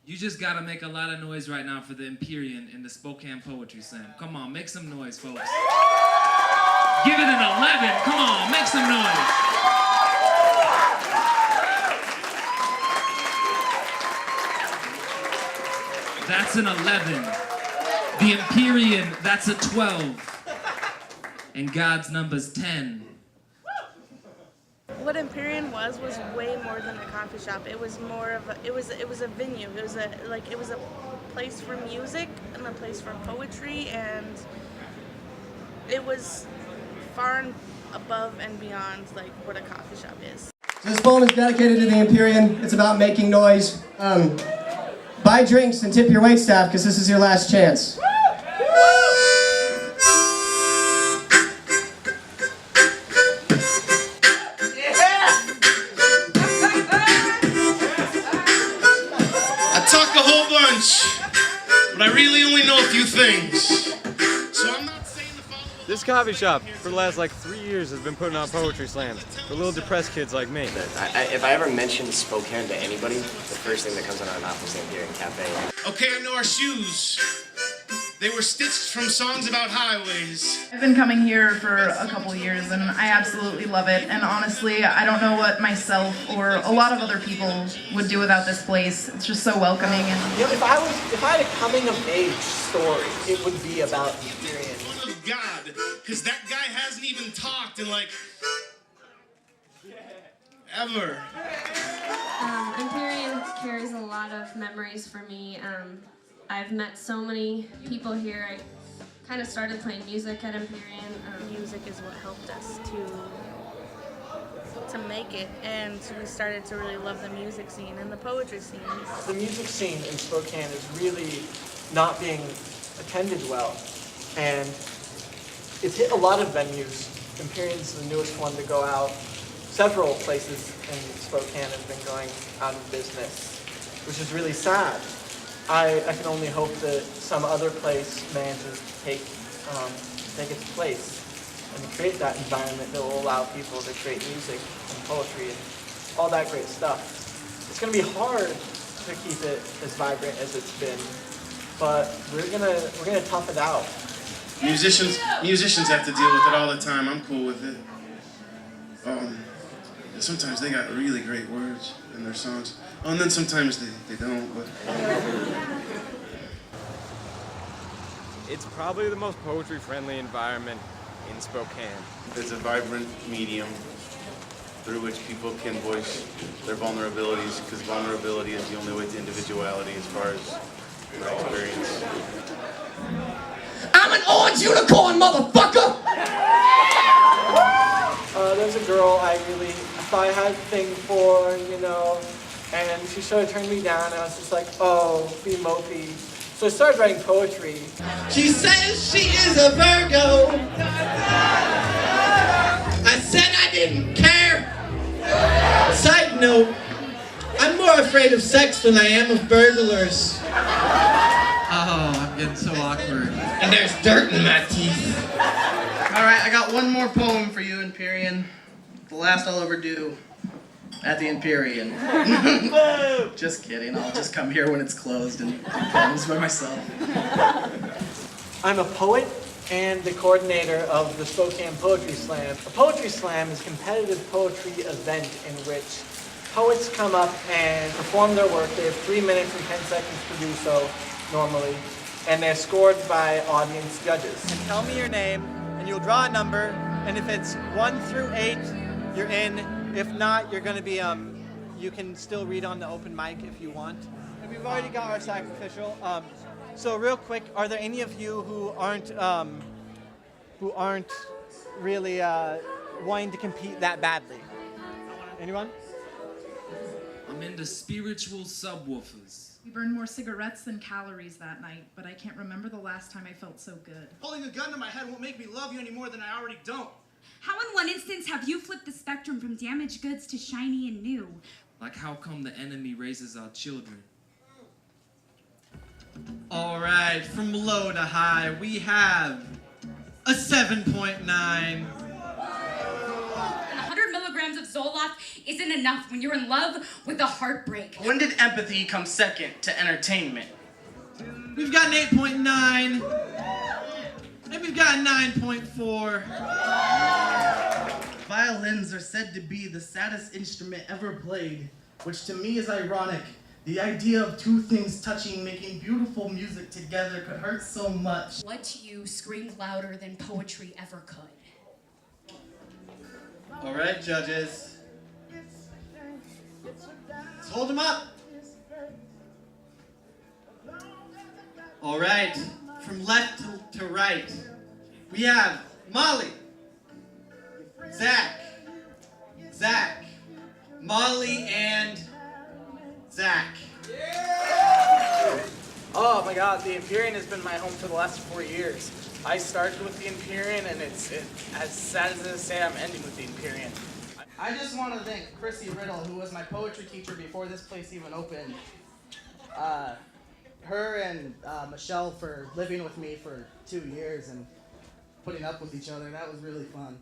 You just gotta make a lot of noise right now for the Empyrean in the Spokane Poetry Slam. Come on, make some noise, folks. Give it an 11. Come on, make some noise. That's an 11. The Empyrean, that's a 12. And God's number's 10. What Empyrean was way more than a coffee shop. It was more of a, it was a venue. It was a place for music and a place for poetry, and it was far and above and beyond like what a coffee shop is. So this poem is dedicated to the Empyrean. It's about making noise. Buy drinks and tip your waitstaff because this is your last chance. But I really only know a few things. So I'm not saying the follow. This coffee shop, for the last 3 years, has been putting on poetry slams for little depressed kids like me. If I ever mention Spokane to anybody, the first thing that comes out of my mouth is the Empyrean Cafe. Okay, I know our shoes. They were stitched from songs about highways. I've been coming here for a couple years and I absolutely love it, and honestly I don't know what myself or a lot of other people would do without this place. It's just so welcoming. And you know, if I had a coming of age story, it would be about Empyrean. Son of God, because that guy hasn't even talked in ever. Empyrean carries a lot of memories for me. I've met so many people here. I kind of started playing music at Empyrean. Music is what helped us to make it, and we started to really love the music scene and the poetry scene. The music scene in Spokane is really not being attended well, and it's hit a lot of venues. Empyrean's the newest one to go out. Several places in Spokane have been going out of business, which is really sad. I can only hope that some other place manages to take its place and create that environment that will allow people to create music and poetry and all that great stuff. It's going to be hard to keep it as vibrant as it's been, but we're gonna tough it out. Musicians have to deal with it all the time. I'm cool with it. Sometimes they got really great words in their songs. Oh, and then sometimes they don't, but... It's probably the most poetry-friendly environment in Spokane. It's a vibrant medium through which people can voice their vulnerabilities, because vulnerability is the only way to individuality as far as my experience. I'm an orange unicorn, motherfucker! There's a girl I thought I had a thing for, you know, and she sort of turned me down, and I was just like, oh, be mopey. So I started writing poetry. She says she is a Virgo. I said I didn't care. Side note, I'm more afraid of sex than I am of burglars. Oh, I'm getting so awkward. And there's dirt in my teeth. Alright, I got one more poem for you, Empyrean. The last I'll ever do at the Empyrean. Just kidding, I'll just come here when it's closed and do poems by myself. I'm a poet and the coordinator of the Spokane Poetry Slam. A poetry slam is a competitive poetry event in which poets come up and perform their work. They have 3 minutes and 10 seconds to do so, normally, and they're scored by audience judges. And tell me your name, and you'll draw a number, and if it's 1 through 8, you're in. If not, you're going to be, you can still read on the open mic if you want. And we've already got our sacrificial. So real quick, are there any of you who aren't really wanting to compete that badly? Anyone? I'm into spiritual subwoofers. we burned more cigarettes than calories that night, but I can't remember the last time I felt so good. Holding a gun to my head won't make me love you any more than I already don't. How in one instance have you flipped the spectrum from damaged goods to shiny and new? Like how come the enemy raises our children? All right, from low to high, we have a 7.9. 100 milligrams Friends of Zoloft isn't enough when you're in love with a heartbreak. When did empathy come second to entertainment? We've got an 8.9. And we've got a 9.4. Violins are said to be the saddest instrument ever played, which to me is ironic. The idea of two things touching, making beautiful music together could hurt so much. What to you screamed louder than poetry ever could? All right, judges. Let's hold them up. All right, from left to right, we have Molly, Zach, Molly, and Zach. Oh my God, the Empyrean has been my home for the last 4 years. I started with the Empyrean, and it's as sad as it is to say, I'm ending with the Empyrean. I just want to thank Chrissy Riddle, who was my poetry teacher before this place even opened. Her and Michelle for living with me for 2 years and putting up with each other. That was really fun.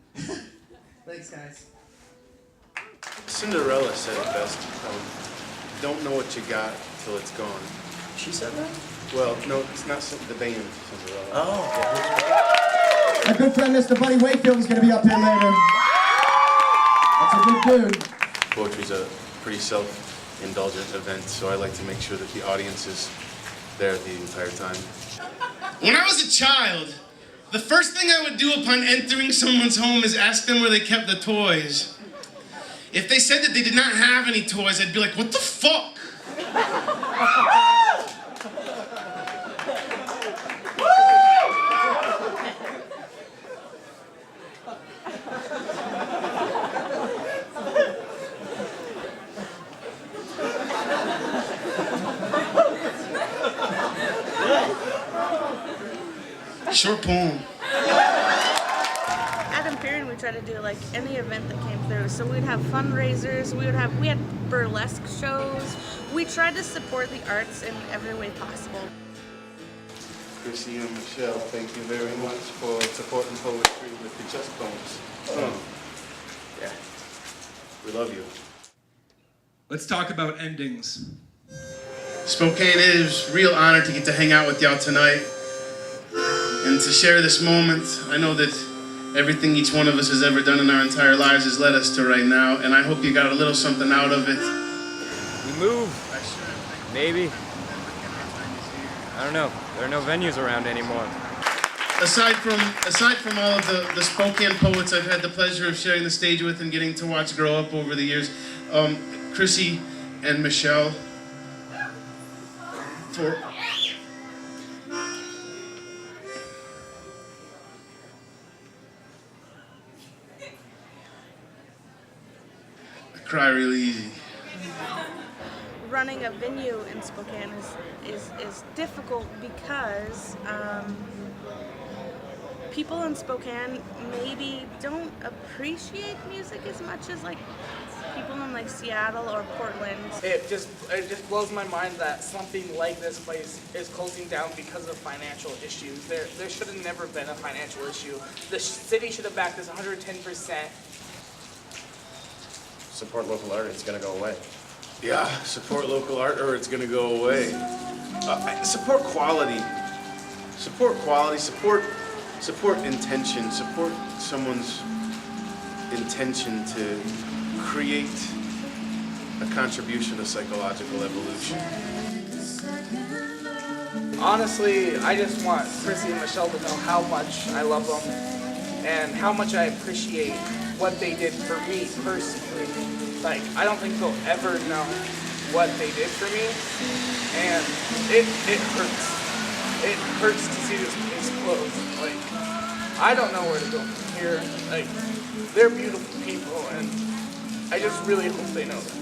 Thanks, guys. Cinderella said it best. Don't know what you got till it's gone. She said that? Well, no, it's not the band Cinderella. Oh. My good friend Mr. Buddy Wakefield is going to be up here later. That's a good dude. Poetry's a pretty self-indulgent event, so I like to make sure that the audience is there the entire time. When I was a child, the first thing I would do upon entering someone's home is ask them where they kept the toys. If they said that they did not have any toys, I'd be like, what the fuck? Short poem. At Empyrean, we try to do like any event that came through. So we'd have fundraisers, we had burlesque shows. We tried to support the arts in every way possible. Chrissy and Michelle, thank you very much for supporting poetry with the chest poems. Yeah, we love you. Let's talk about endings. Spokane, it is a real honor to get to hang out with y'all tonight and to share this moment. I know that everything each one of us has ever done in our entire lives has led us to right now, and I hope you got a little something out of it. We move. Maybe. I don't know. There are no venues around anymore. Aside from all of the Spokane poets I've had the pleasure of sharing the stage with and getting to watch grow up over the years, Chrissy and Michelle, for I cry really easy. Running a venue in Spokane is difficult because people in Spokane maybe don't appreciate music as much as like people in like Seattle or Portland. It just blows my mind that something like this place is closing down because of financial issues. There should have never been a financial issue. The city should have backed us 110%. Support local art, it's gonna go away. Yeah, support local art or it's gonna go away. Support quality. Support quality, support intention, support someone's intention to create a contribution to psychological evolution. Honestly, I just want Chrissy and Michelle to know how much I love them and how much I appreciate what they did for me personally. Like, I don't think they'll ever know what they did for me, and it hurts. It hurts to see this place close. Like, I don't know where to go from here. Like, they're beautiful people, and I just really hope they know that.